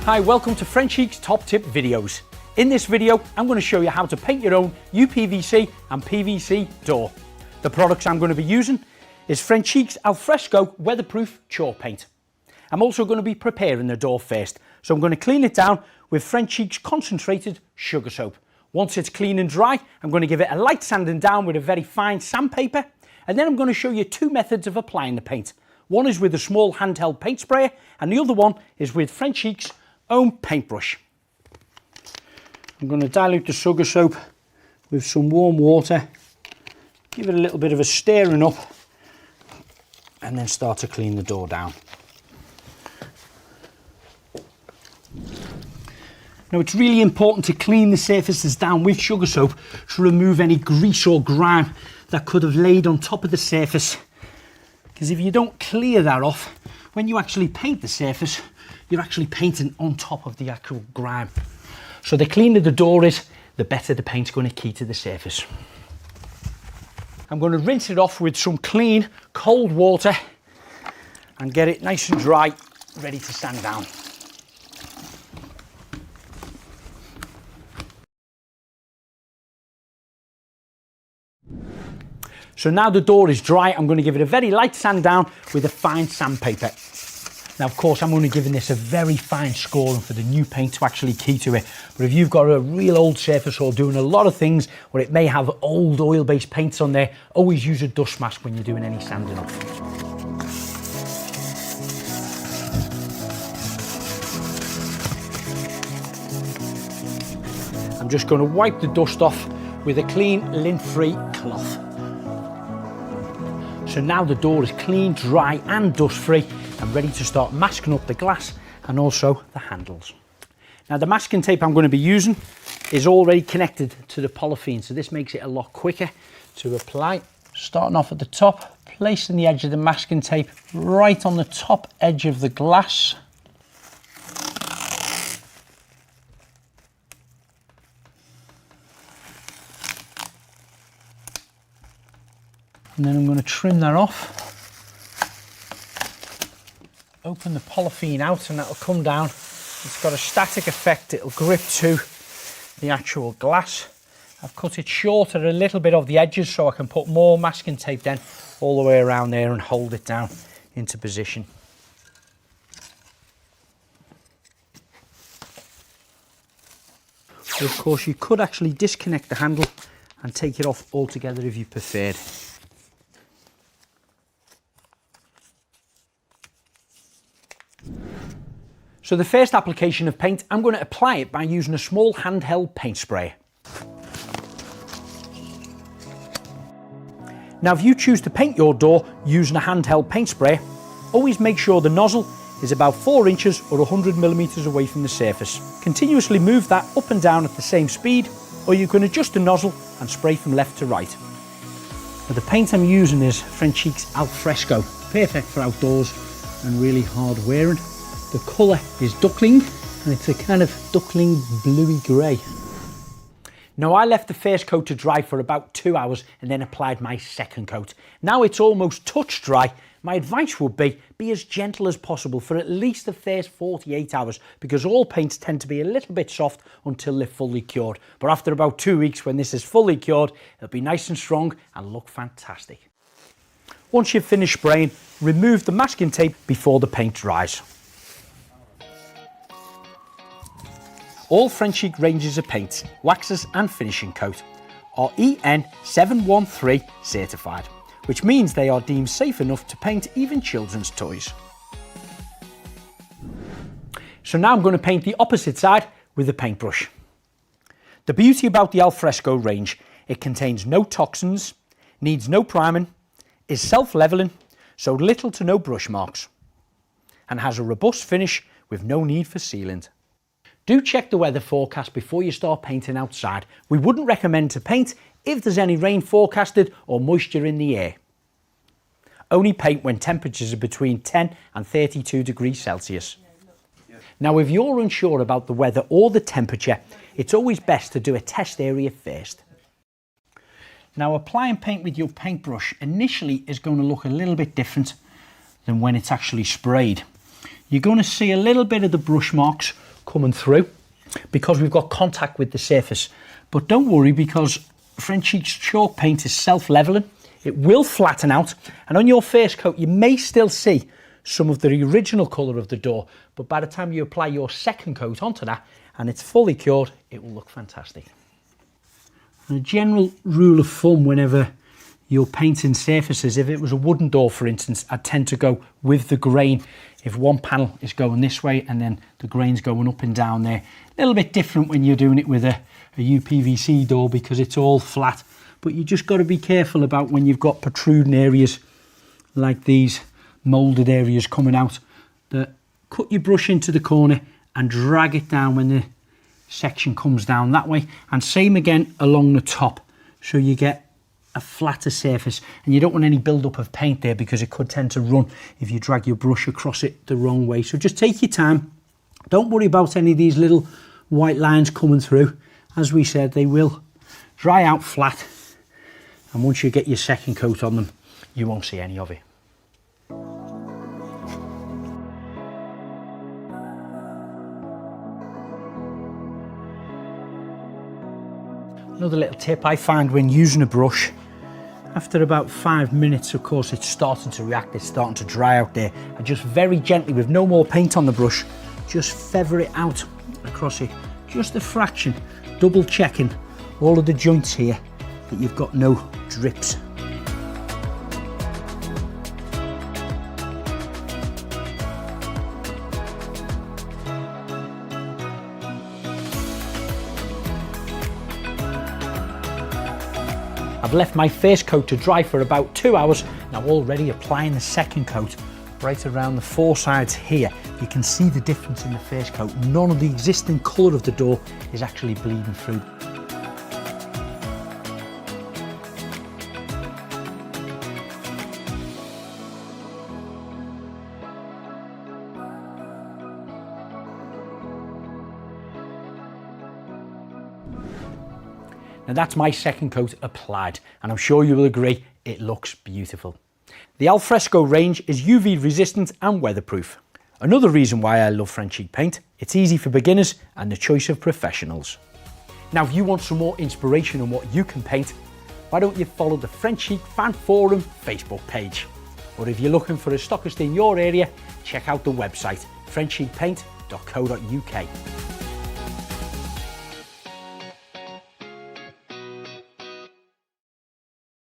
Hi, welcome to Frenchique's Top Tip Videos. In this video, I'm going to show you how to paint your own UPVC and PVC door. The products I'm going to be using is Frenchique's Alfresco Weatherproof Chalk Paint. I'm also going to be preparing the door first, so I'm going to clean it down with Frenchique's Concentrated Sugar Soap. Once it's clean and dry, I'm going to give it a light sanding down with a very fine sandpaper, and then I'm going to show you two methods of applying the paint. One is with a small handheld paint sprayer, and the other one is with Frenchique's own paintbrush. I'm going to dilute the sugar soap with some warm water, give it a little bit of a stirring up, and then start to clean the door down. Now it's really important to clean the surfaces down with sugar soap to remove any grease or grime that could have laid on top of the surface, because if you don't clear that off, when you actually paint the surface, you're actually painting on top of the actual grime. So the cleaner the door is, the better the paint's going to key to the surface. I'm going to rinse it off with some clean cold water and get it nice and dry, ready to sand down. So now the door is dry, I'm going to give it a very light sand down with a fine sandpaper. Now, of course, I'm only giving this a very fine scoring for the new paint to actually key to it. But if you've got a real old surface or doing a lot of things where it may have old oil-based paints on there, always use a dust mask when you're doing any sanding off. I'm just going to wipe the dust off with a clean lint-free cloth. So now the door is clean, dry and dust-free and ready to start masking up the glass and also the handles. Now the masking tape I'm going to be using is already connected to the polythene, so this makes it a lot quicker to apply. Starting off at the top, placing the edge of the masking tape right on the top edge of the glass. And then I'm going to trim that off. Open the polythene out and that'll come down. It's got a static effect, it'll grip to the actual glass. I've cut it shorter a little bit of the edges so I can put more masking tape then all the way around there and hold it down into position. So of course you could actually disconnect the handle and take it off altogether if you preferred. So the first application of paint, I'm going to apply it by using a small handheld paint sprayer. Now if you choose to paint your door using a handheld paint sprayer, always make sure the nozzle is about 4 inches or 100 millimeters away from the surface. Continuously move that up and down at the same speed, or you can adjust the nozzle and spray from left to right. Now the paint I'm using is Frenchique's Alfresco, perfect for outdoors and really hard wearing. The colour is duckling and it's a kind of duckling bluey grey. Now I left the first coat to dry for about 2 hours and then applied my second coat. Now it's almost touch dry. My advice would be as gentle as possible for at least the first 48 hours because all paints tend to be a little bit soft until they're fully cured. But after about 2 weeks when this is fully cured, it'll be nice and strong and look fantastic. Once you've finished spraying, remove the masking tape before the paint dries. All Frenchique ranges of paints, waxes and finishing coat are EN 713 certified, which means they are deemed safe enough to paint even children's toys. So now I'm going to paint the opposite side with a paintbrush. The beauty about the Alfresco range, it contains no toxins, needs no priming, is self-leveling, so little to no brush marks, and has a robust finish with no need for sealant. Do check the weather forecast before you start painting outside. We wouldn't recommend to paint if there's any rain forecasted or moisture in the air. Only paint when temperatures are between 10 and 32 degrees Celsius. Now if you're unsure about the weather or the temperature, it's always best to do a test area first. Now applying paint with your paintbrush initially is going to look a little bit different than when it's actually sprayed. You're going to see a little bit of the brush marks coming through because we've got contact with the surface. But don't worry, because French Cheek's chalk paint is self-leveling. It will flatten out, and on your first coat you may still see some of the original colour of the door, but by the time you apply your second coat onto that and it's fully cured, it will look fantastic. And a general rule of thumb whenever you're painting surfaces, if it was a wooden door for instance, I'd tend to go with the grain. If one panel is going this way and then the grain's going up and down there, a little bit different when you're doing it with a UPVC door because it's all flat. But you just got to be careful about when you've got protruding areas like these moulded areas coming out, that cut your brush into the corner and drag it down when the section comes down that way, and same again along the top, so you get a flatter surface. And you don't want any build up of paint there because it could tend to run if you drag your brush across it the wrong way. So just take your time, don't worry about any of these little white lines coming through. As we said, they will dry out flat, and once you get your second coat on them you won't see any of it. Another little tip I find when using a brush, after about 5 minutes, of course, it's starting to react, it's starting to dry out there. I just very gently, with no more paint on the brush, just feather it out across it, just a fraction, double checking all of the joints here that you've got no drips. I've left my first coat to dry for about 2 hours. Now already applying the second coat right around the four sides here. You can see the difference in the first coat. None of the existing colour of the door is actually bleeding through. Now that's my second coat applied, and I'm sure you will agree it looks beautiful. The Alfresco range is UV resistant and weatherproof. Another reason why I love French Cheek paint, it's easy for beginners and the choice of professionals. Now if you want some more inspiration on what you can paint, why don't you follow the French Cheek Fan Forum Facebook page? Or if you're looking for a stockist in your area, check out the website frenchicpaint.fi.co.uk.